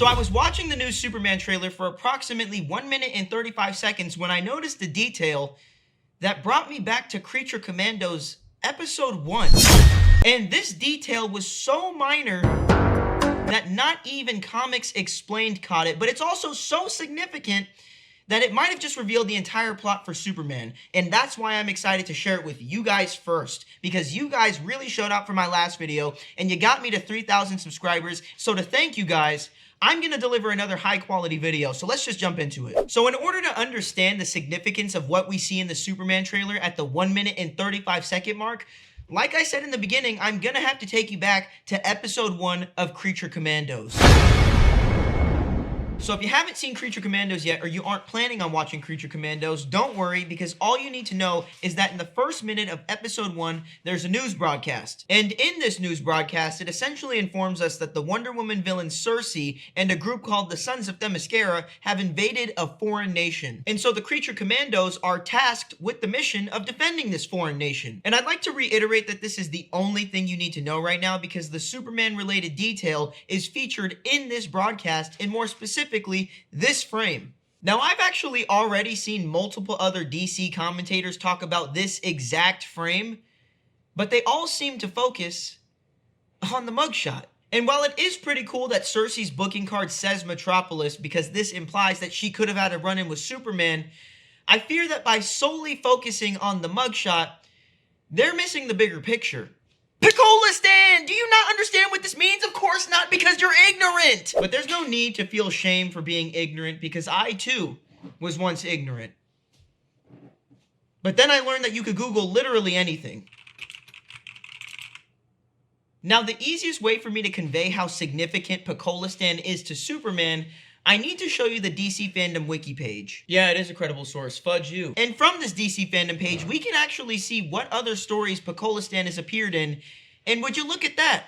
So I was watching the new Superman trailer for approximately 1 minute and 35 seconds when I noticed a detail that brought me back to Creature Commandos episode 1. And this detail was so minor that not even Comics Explained caught it, but it's also so significant that it might have just revealed the entire plot for Superman. And that's why I'm excited to share it with you guys first, because you guys really showed up for my last video and you got me to 3,000 subscribers. So to thank you guys, I'm gonna deliver another high quality video, so let's just jump into it. So in order to understand the significance of what we see in the Superman trailer at the 1 minute and 35 second mark, like I said in the beginning, I'm gonna have to take you back to episode 1 of Creature Commandos. So if you haven't seen Creature Commandos yet, or you aren't planning on watching Creature Commandos, don't worry, because all you need to know is that in the first minute of episode 1, there's a news broadcast. And in this news broadcast, it essentially informs us that the Wonder Woman villain Cersei and a group called the Sons of Themyscira have invaded a foreign nation. And so the Creature Commandos are tasked with the mission of defending this foreign nation. And I'd like to reiterate that this is the only thing you need to know right now, because the Superman-related detail is featured in this broadcast, and more specifically, this frame. Now, I've actually already seen multiple other DC commentators talk about this exact frame, but they all seem to focus on the mugshot. And while it is pretty cool that Cersei's booking card says Metropolis, because this implies that she could have had a run-in with Superman, I fear that by solely focusing on the mugshot, they're missing the bigger picture. Pokolistan! Do you not understand what this means? Of course not, because you're ignorant! But there's no need to feel shame for being ignorant, because I, too, was once ignorant. But then I learned that you could Google literally anything. Now, the easiest way for me to convey how significant Pokolistan is to Superman, I need to show you the DC Fandom wiki page. Yeah, it is a credible source. Fudge you. And from this DC Fandom page, we can actually see what other stories Pokolistan has appeared in. And would you look at that?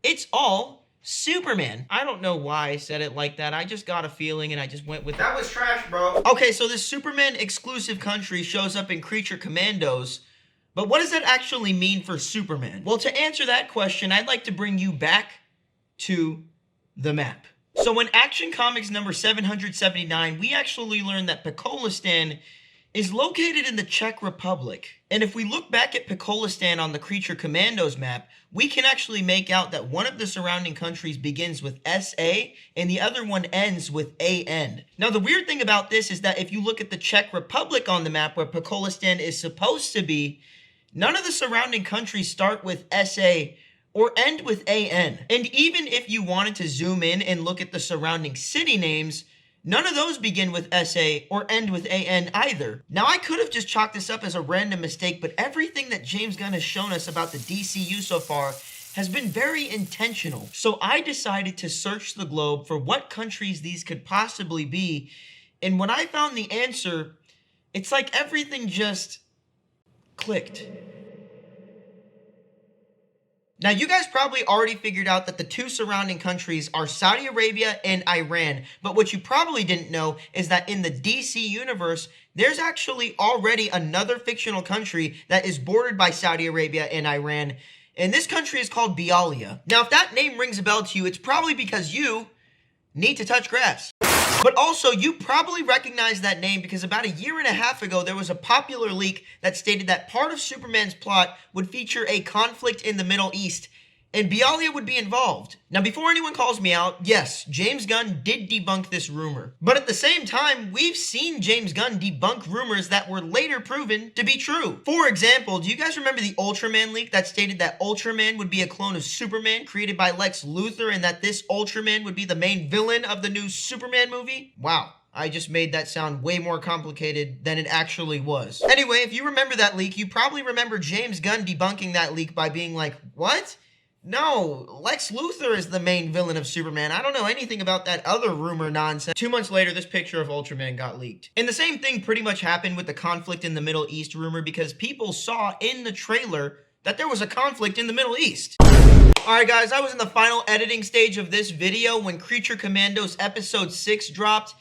It's all Superman. I don't know why I said it like that. I just got a feeling and I just went with it. That was trash, bro. Okay, so this Superman exclusive country shows up in Creature Commandos. But what does that actually mean for Superman? Well, to answer that question, I'd like to bring you back to the map. So in Action Comics number 779, we actually learned that Pokolistan is located in the Czech Republic. And if we look back at Pokolistan on the Creature Commandos map, we can actually make out that one of the surrounding countries begins with SA and the other one ends with AN. Now the weird thing about this is that if you look at the Czech Republic on the map where Pokolistan is supposed to be, none of the surrounding countries start with SA or end with AN. And even if you wanted to zoom in and look at the surrounding city names, none of those begin with SA or end with AN either. Now, I could have just chalked this up as a random mistake, but everything that James Gunn has shown us about the DCU so far has been very intentional. So I decided to search the globe for what countries these could possibly be, and when I found the answer, it's like everything just clicked. Now, you guys probably already figured out that the two surrounding countries are Saudi Arabia and Iran, but what you probably didn't know is that in the DC universe, there's actually already another fictional country that is bordered by Saudi Arabia and Iran, and this country is called Bialya. Now, if that name rings a bell to you, it's probably because you need to touch grass. But also, you probably recognize that name because about a year and a half ago, there was a popular leak that stated that part of Superman's plot would feature a conflict in the Middle East, and Bialya would be involved. Now, before anyone calls me out, yes, James Gunn did debunk this rumor. But at the same time, we've seen James Gunn debunk rumors that were later proven to be true. For example, do you guys remember the Ultraman leak that stated that Ultraman would be a clone of Superman created by Lex Luthor and that this Ultraman would be the main villain of the new Superman movie? Wow. I just made that sound way more complicated than it actually was. Anyway, if you remember that leak, you probably remember James Gunn debunking that leak by being like, what? No, Lex Luthor is the main villain of Superman. I don't know anything about that other rumor nonsense. 2 months later, this picture of Ultraman got leaked. And the same thing pretty much happened with the conflict in the Middle East rumor because people saw in the trailer that there was a conflict in the Middle East. Alright guys, I was in the final editing stage of this video when Creature Commandos episode 6 dropped,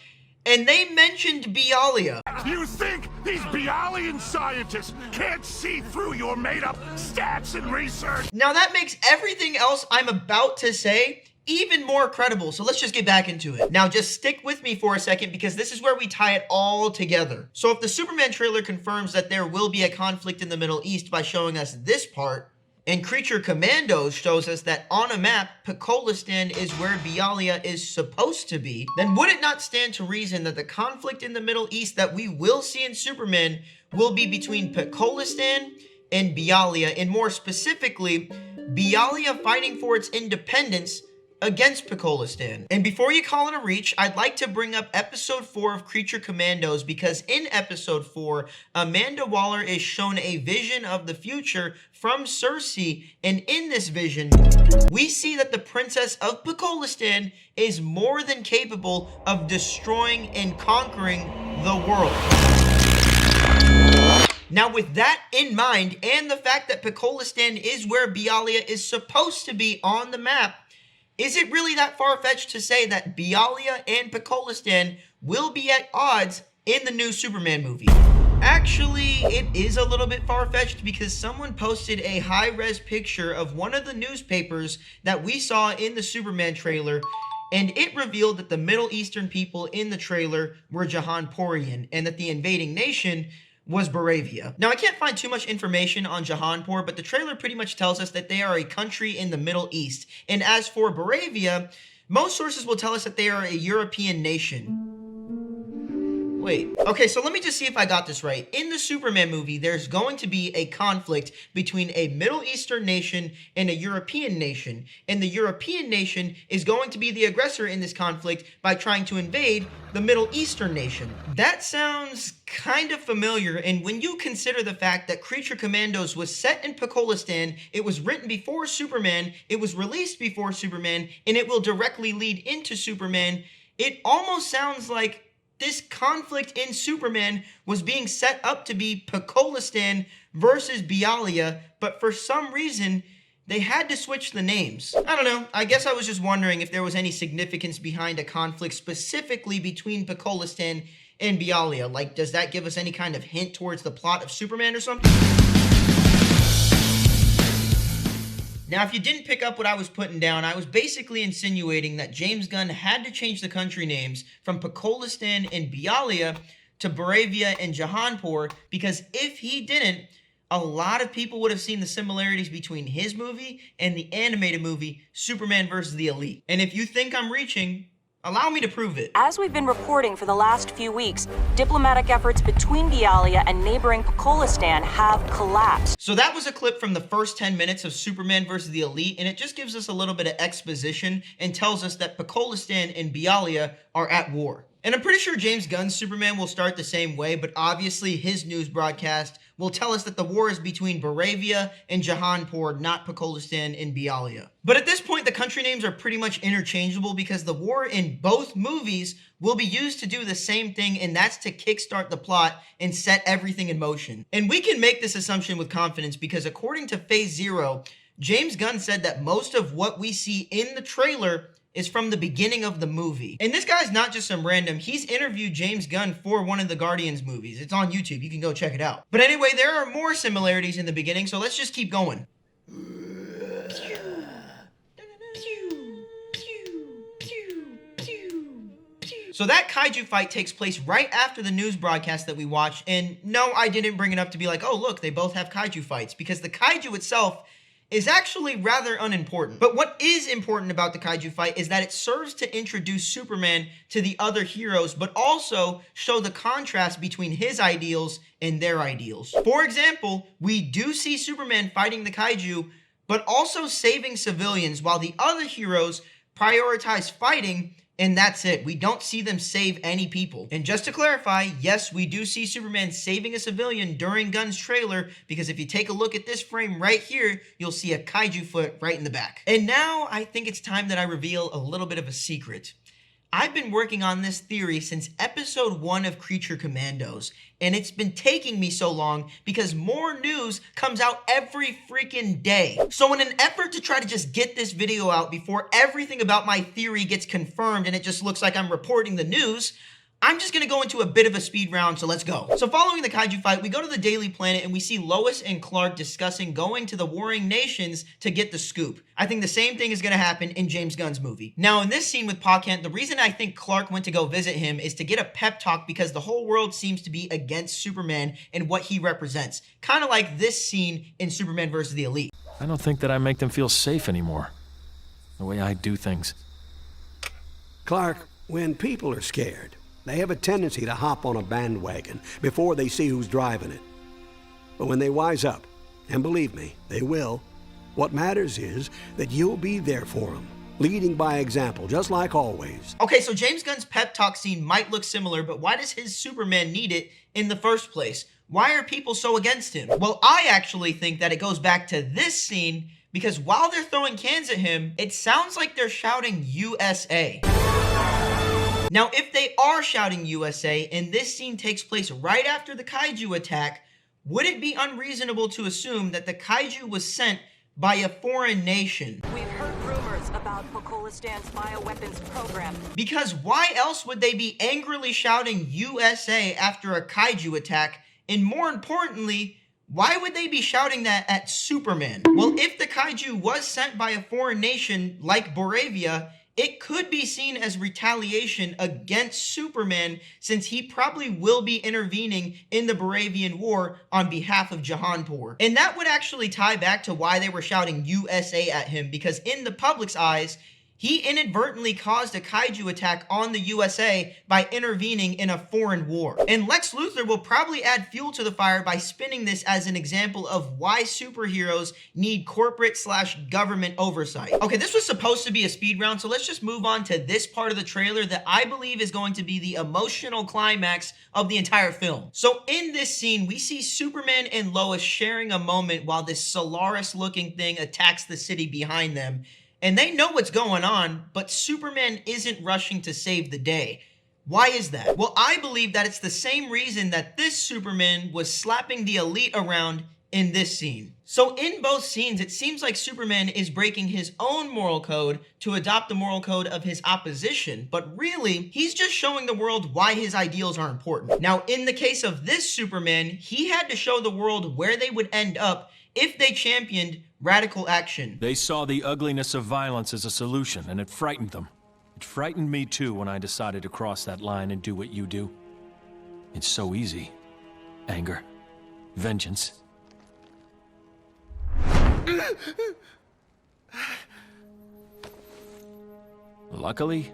and they mentioned Bialya. You think these Bialyan scientists can't see through your made-up stats and research? Now that makes everything else I'm about to say even more credible. So let's just get back into it. Now just stick with me for a second because this is where we tie it all together. So if the Superman trailer confirms that there will be a conflict in the Middle East by showing us this part, and Creature Commandos shows us that on a map, Pokolistan is where Bialya is supposed to be, then would it not stand to reason that the conflict in the Middle East that we will see in Superman will be between Pokolistan and Bialya, and more specifically, Bialya fighting for its independence against Pokolistan? And before you call it a reach, I'd like to bring up episode 4 of Creature Commandos, because in episode 4, Amanda Waller is shown a vision of the future from Cersei, and in this vision, we see that the princess of Pokolistan is more than capable of destroying and conquering the world. Now with that in mind, and the fact that Pokolistan is where Bialya is supposed to be on the map, is it really that far-fetched to say that Bialya and Pokolistan will be at odds in the new Superman movie? Actually, it is a little bit far-fetched because someone posted a high-res picture of one of the newspapers that we saw in the Superman trailer, and it revealed that the Middle Eastern people in the trailer were Jahanpurian, and that the invading nation was Baravia. Now, I can't find too much information on Jahanpur, but the trailer pretty much tells us that they are a country in the Middle East. And as for Baravia, most sources will tell us that they are a European nation. Wait, okay, so let me just see if I got this right. In the Superman movie, there's going to be a conflict between a Middle Eastern nation and a European nation. And the European nation is going to be the aggressor in this conflict by trying to invade the Middle Eastern nation. That sounds kind of familiar, and when you consider the fact that Creature Commandos was set in Pokolistan, it was written before Superman, it was released before Superman, and it will directly lead into Superman, it almost sounds like this conflict in Superman was being set up to be Pokolistan versus Bialya, but for some reason, they had to switch the names. I don't know, I guess I was just wondering if there was any significance behind a conflict specifically between Pokolistan and Bialya. Like, does that give us any kind of hint towards the plot of Superman or something? Now, if you didn't pick up what I was putting down, I was basically insinuating that James Gunn had to change the country names from Pokolistan and Bialya to Baravia and Jahanpur, because if he didn't, a lot of people would have seen the similarities between his movie and the animated movie Superman vs. the Elite. And if you think I'm reaching, allow me to prove it. As we've been reporting for the last few weeks, diplomatic efforts between Bialya and neighboring Pokolistan have collapsed. So that was a clip from the first 10 minutes of Superman vs. the Elite, and it just gives us a little bit of exposition and tells us that Pokolistan and Bialya are at war. And I'm pretty sure James Gunn's Superman will start the same way, but obviously his news broadcast will tell us that the war is between Baravia and Jahanpur, not Pokolistan and Bialya. But at this point, the country names are pretty much interchangeable because the war in both movies will be used to do the same thing, and that's to kickstart the plot and set everything in motion. And we can make this assumption with confidence because according to Phase Zero, James Gunn said that most of what we see in the trailer is from the beginning of the movie. And this guy's not just some random, he's interviewed James Gunn for one of the Guardians movies. It's on YouTube, you can go check it out. But anyway, there are more similarities in the beginning, so let's just keep going. So that kaiju fight takes place right after the news broadcast that we watched, and no, I didn't bring it up to be like, oh look, they both have kaiju fights, because the kaiju itself is actually rather unimportant. But what is important about the kaiju fight is that it serves to introduce Superman to the other heroes, but also show the contrast between his ideals and their ideals. For example, we do see Superman fighting the kaiju, but also saving civilians, while the other heroes prioritize fighting, and that's it. We don't see them save any people. And just to clarify, yes, we do see Superman saving a civilian during Gunn's trailer, because if you take a look at this frame right here, you'll see a kaiju foot right in the back. And now I think it's time that I reveal a little bit of a secret. I've been working on this theory since episode 1 of Creature Commandos, and it's been taking me so long because more news comes out every freaking day. So in an effort to try to just get this video out before everything about my theory gets confirmed and it just looks like I'm reporting the news, I'm just gonna go into a bit of a speed round, so let's go. So following the Kaiju fight, we go to the Daily Planet and we see Lois and Clark discussing going to the warring nations to get the scoop. I think the same thing is gonna happen in James Gunn's movie. Now in this scene with Pa Kent, the reason I think Clark went to go visit him is to get a pep talk because the whole world seems to be against Superman and what he represents. Kind of like this scene in Superman vs. the Elite. I don't think that I make them feel safe anymore. The way I do things. Clark, when people are scared, they have a tendency to hop on a bandwagon before they see who's driving it. But when they wise up, and believe me, they will, what matters is that you'll be there for them, leading by example, just like always. Okay, so James Gunn's pep talk scene might look similar, but why does his Superman need it in the first place? Why are people so against him? Well, I actually think that it goes back to this scene because while they're throwing cans at him, it sounds like they're shouting USA. Now, if they are shouting USA and this scene takes place right after the Kaiju attack, would it be unreasonable to assume that the Kaiju was sent by a foreign nation? We've heard rumors about Pokolistan's bioweapons program. Because why else would they be angrily shouting USA after a Kaiju attack? And more importantly, why would they be shouting that at Superman? Well, if the Kaiju was sent by a foreign nation like Boravia, it could be seen as retaliation against Superman since he probably will be intervening in the Boravian War on behalf of Jahanpur. And that would actually tie back to why they were shouting USA at him, because in the public's eyes, he inadvertently caused a Kaiju attack on the USA by intervening in a foreign war. And Lex Luthor will probably add fuel to the fire by spinning this as an example of why superheroes need corporate/government oversight. Okay, this was supposed to be a speed round, so let's just move on to this part of the trailer that I believe is going to be the emotional climax of the entire film. So in this scene, we see Superman and Lois sharing a moment while this Solaris-looking thing attacks the city behind them. And they know what's going on, but Superman isn't rushing to save the day. Why is that? Well, I believe that it's the same reason that this Superman was slapping the Elite around in this scene. So in both scenes, it seems like Superman is breaking his own moral code to adopt the moral code of his opposition, but really, he's just showing the world why his ideals are important. Now, in the case of this Superman, he had to show the world where they would end up if they championed radical action. They saw the ugliness of violence as a solution, and it frightened them. It frightened me too when I decided to cross that line and do what you do. It's so easy. Anger. Vengeance. Luckily,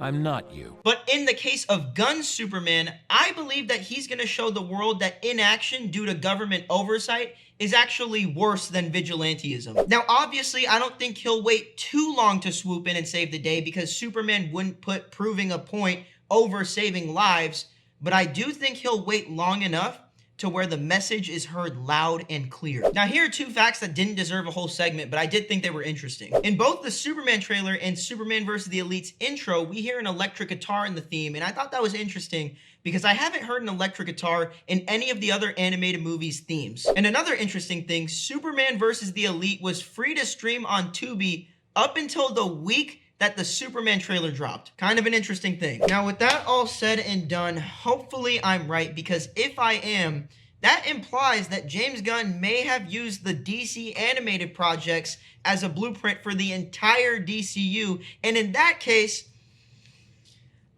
I'm not you. But in the case of Gunn's Superman, I believe that he's going to show the world that inaction due to government oversight is actually worse than vigilantism. Now, obviously, I don't think he'll wait too long to swoop in and save the day because Superman wouldn't put proving a point over saving lives, but I do think he'll wait long enough to where the message is heard loud and clear. Now, here are two facts that didn't deserve a whole segment, but I did think they were interesting. In both the Superman trailer and Superman vs. the Elite's intro, we hear an electric guitar in the theme, and I thought that was interesting because I haven't heard an electric guitar in any of the other animated movies' themes. And another interesting thing, Superman vs. the Elite was free to stream on Tubi up until the week that the Superman trailer dropped. Kind of an interesting thing. Now, with that all said and done, hopefully I'm right, because if I am, that implies that James Gunn may have used the DC animated projects as a blueprint for the entire DCU. And in that case,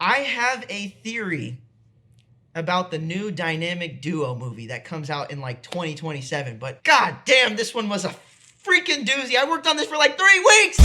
I have a theory about the new Dynamic Duo movie that comes out in like 2027. But god damn, this one was a freaking doozy. I worked on this for like 3 weeks.